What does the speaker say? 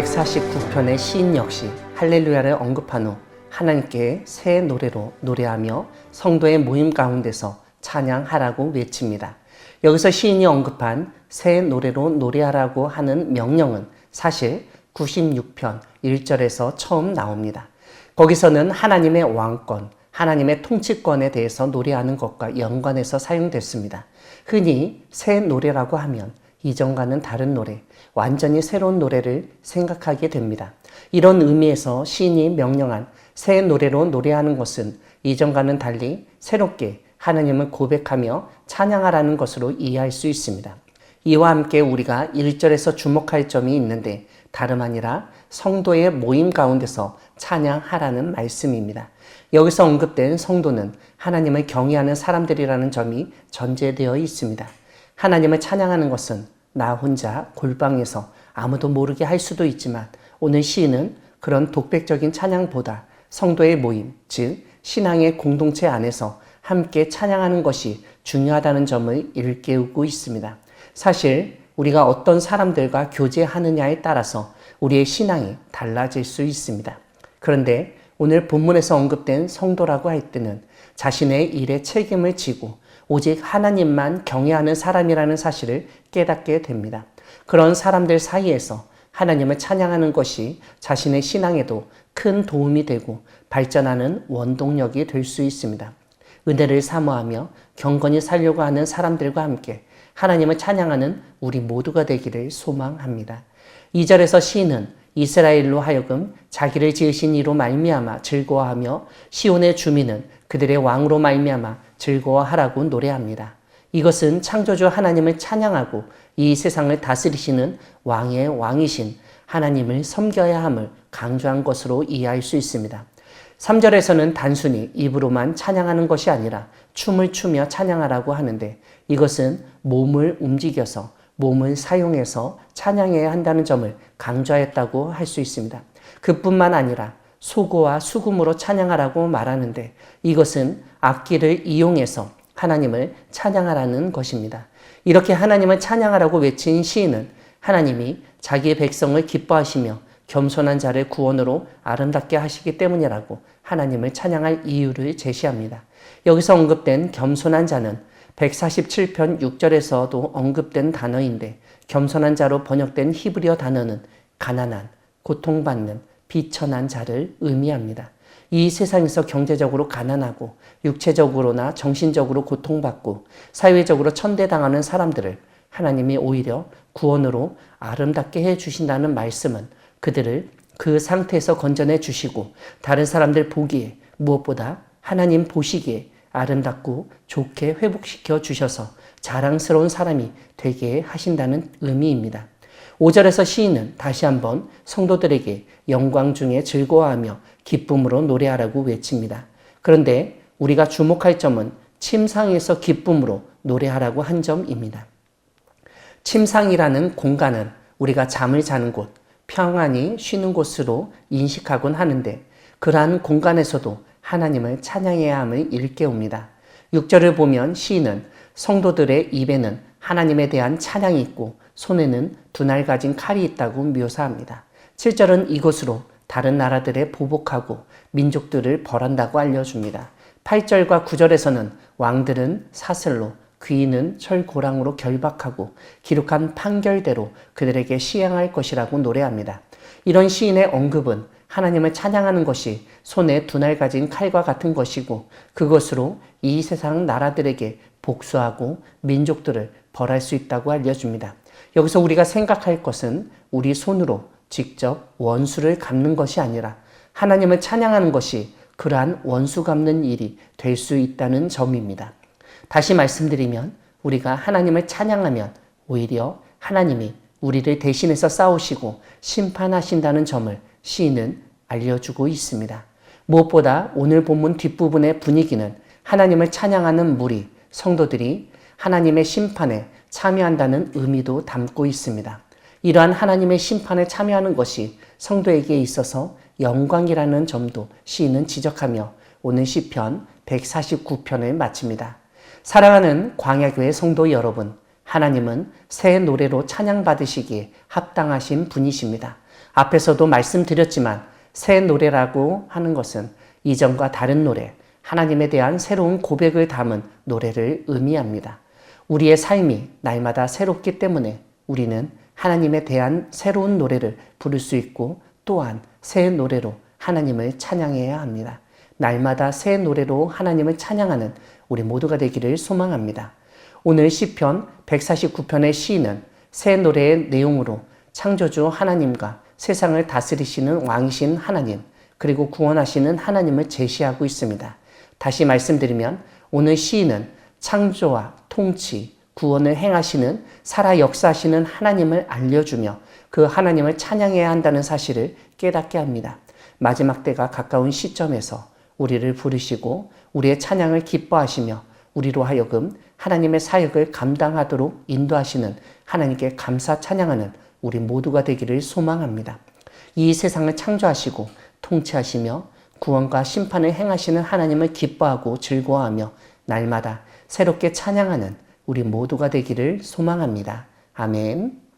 149편의 시인 역시 할렐루야를 언급한 후 하나님께 새 노래로 노래하며 성도의 모임 가운데서 찬양하라고 외칩니다. 여기서 시인이 언급한 새 노래로 노래하라고 하는 명령은 사실 96편 1절에서 처음 나옵니다. 거기서는 하나님의 왕권, 하나님의 통치권에 대해서 노래하는 것과 연관해서 사용됐습니다. 흔히 새 노래라고 하면 이전과는 다른 노래, 완전히 새로운 노래를 생각하게 됩니다. 이런 의미에서 시인이 명령한 새 노래로 노래하는 것은 이전과는 달리 새롭게 하나님을 고백하며 찬양하라는 것으로 이해할 수 있습니다. 이와 함께 우리가 1절에서 주목할 점이 있는데 다름 아니라 성도의 모임 가운데서 찬양하라는 말씀입니다. 여기서 언급된 성도는 하나님을 경외하는 사람들이라는 점이 전제되어 있습니다. 하나님을 찬양하는 것은 나 혼자 골방에서 아무도 모르게 할 수도 있지만 오늘 시인은 그런 독백적인 찬양보다 성도의 모임, 즉 신앙의 공동체 안에서 함께 찬양하는 것이 중요하다는 점을 일깨우고 있습니다. 사실 우리가 어떤 사람들과 교제하느냐에 따라서 우리의 신앙이 달라질 수 있습니다. 그런데 오늘 본문에서 언급된 성도라고 할 때는 자신의 일에 책임을 지고 오직 하나님만 경외하는 사람이라는 사실을 깨닫게 됩니다. 그런 사람들 사이에서 하나님을 찬양하는 것이 자신의 신앙에도 큰 도움이 되고 발전하는 원동력이 될 수 있습니다. 은혜를 사모하며 경건히 살려고 하는 사람들과 함께 하나님을 찬양하는 우리 모두가 되기를 소망합니다. 2절에서 시인은 이스라엘로 하여금 자기를 지으신 이로 말미암아 즐거워하며 시온의 주민은 그들의 왕으로 말미암아 즐거워하라고 노래합니다. 이것은 창조주 하나님을 찬양하고 이 세상을 다스리시는 왕의 왕이신 하나님을 섬겨야 함을 강조한 것으로 이해할 수 있습니다. 3절에서는 단순히 입으로만 찬양하는 것이 아니라 춤을 추며 찬양하라고 하는데 이것은 몸을 움직여서 몸을 사용해서 찬양해야 한다는 점을 강조하였다고 할 수 있습니다. 그뿐만 아니라 소고와 수금으로 찬양하라고 말하는데 이것은 악기를 이용해서 하나님을 찬양하라는 것입니다. 이렇게 하나님을 찬양하라고 외친 시인은 하나님이 자기의 백성을 기뻐하시며 겸손한 자를 구원으로 아름답게 하시기 때문이라고 하나님을 찬양할 이유를 제시합니다. 여기서 언급된 겸손한 자는 147편 6절에서도 언급된 단어인데 겸손한 자로 번역된 히브리어 단어는 가난한, 고통받는, 비천한 자를 의미합니다. 이 세상에서 경제적으로 가난하고 육체적으로나 정신적으로 고통받고 사회적으로 천대당하는 사람들을 하나님이 오히려 구원으로 아름답게 해주신다는 말씀은 그들을 그 상태에서 건져내 주시고 다른 사람들 보기에 무엇보다 하나님 보시기에 아름답고 좋게 회복시켜 주셔서 자랑스러운 사람이 되게 하신다는 의미입니다. 5절에서 시인은 다시 한번 성도들에게 영광 중에 즐거워하며 기쁨으로 노래하라고 외칩니다. 그런데 우리가 주목할 점은 침상에서 기쁨으로 노래하라고 한 점입니다. 침상이라는 공간은 우리가 잠을 자는 곳, 평안히 쉬는 곳으로 인식하곤 하는데 그러한 공간에서도 하나님을 찬양해야 함을 일깨웁니다. 6절을 보면 시인은 성도들의 입에는 하나님에 대한 찬양이 있고 손에는 두날 가진 칼이 있다고 묘사합니다. 7절은 이곳으로 다른 나라들에 보복하고 민족들을 벌한다고 알려줍니다. 8절과 9절에서는 왕들은 사슬로 귀인은 철고랑으로 결박하고 기록한 판결대로 그들에게 시행할 것이라고 노래합니다. 이런 시인의 언급은 하나님을 찬양하는 것이 손에 두날 가진 칼과 같은 것이고 그것으로 이 세상 나라들에게 복수하고 민족들을 벌할 수 있다고 알려줍니다. 여기서 우리가 생각할 것은 우리 손으로 직접 원수를 갚는 것이 아니라 하나님을 찬양하는 것이 그러한 원수 갚는 일이 될 수 있다는 점입니다. 다시 말씀드리면 우리가 하나님을 찬양하면 오히려 하나님이 우리를 대신해서 싸우시고 심판하신다는 점을 시인은 알려주고 있습니다. 무엇보다 오늘 본문 뒷부분의 분위기는 하나님을 찬양하는 무리, 성도들이 하나님의 심판에 참여한다는 의미도 담고 있습니다. 이러한 하나님의 심판에 참여하는 것이 성도에게 있어서 영광이라는 점도 시인은 지적하며 오늘 시편 149편을 마칩니다. 사랑하는 광야교회 성도 여러분, 하나님은 새 노래로 찬양받으시기에 합당하신 분이십니다. 앞에서도 말씀드렸지만 새 노래라고 하는 것은 이전과 다른 노래, 하나님에 대한 새로운 고백을 담은 노래를 의미합니다. 우리의 삶이 날마다 새롭기 때문에 우리는 하나님에 대한 새로운 노래를 부를 수 있고 또한 새 노래로 하나님을 찬양해야 합니다. 날마다 새 노래로 하나님을 찬양하는 우리 모두가 되기를 소망합니다. 오늘 시편 149편의 시인은 새 노래의 내용으로 창조주 하나님과 세상을 다스리시는 왕이신 하나님, 그리고 구원하시는 하나님을 제시하고 있습니다. 다시 말씀드리면 오늘 시인은 창조와 통치, 구원을 행하시는 살아 역사하시는 하나님을 알려주며 그 하나님을 찬양해야 한다는 사실을 깨닫게 합니다. 마지막 때가 가까운 시점에서 우리를 부르시고 우리의 찬양을 기뻐하시며 우리로 하여금 하나님의 사역을 감당하도록 인도하시는 하나님께 감사 찬양하는 우리 모두가 되기를 소망합니다. 이 세상을 창조하시고 통치하시며 구원과 심판을 행하시는 하나님을 기뻐하고 즐거워하며 날마다 새롭게 찬양하는 우리 모두가 되기를 소망합니다. 아멘.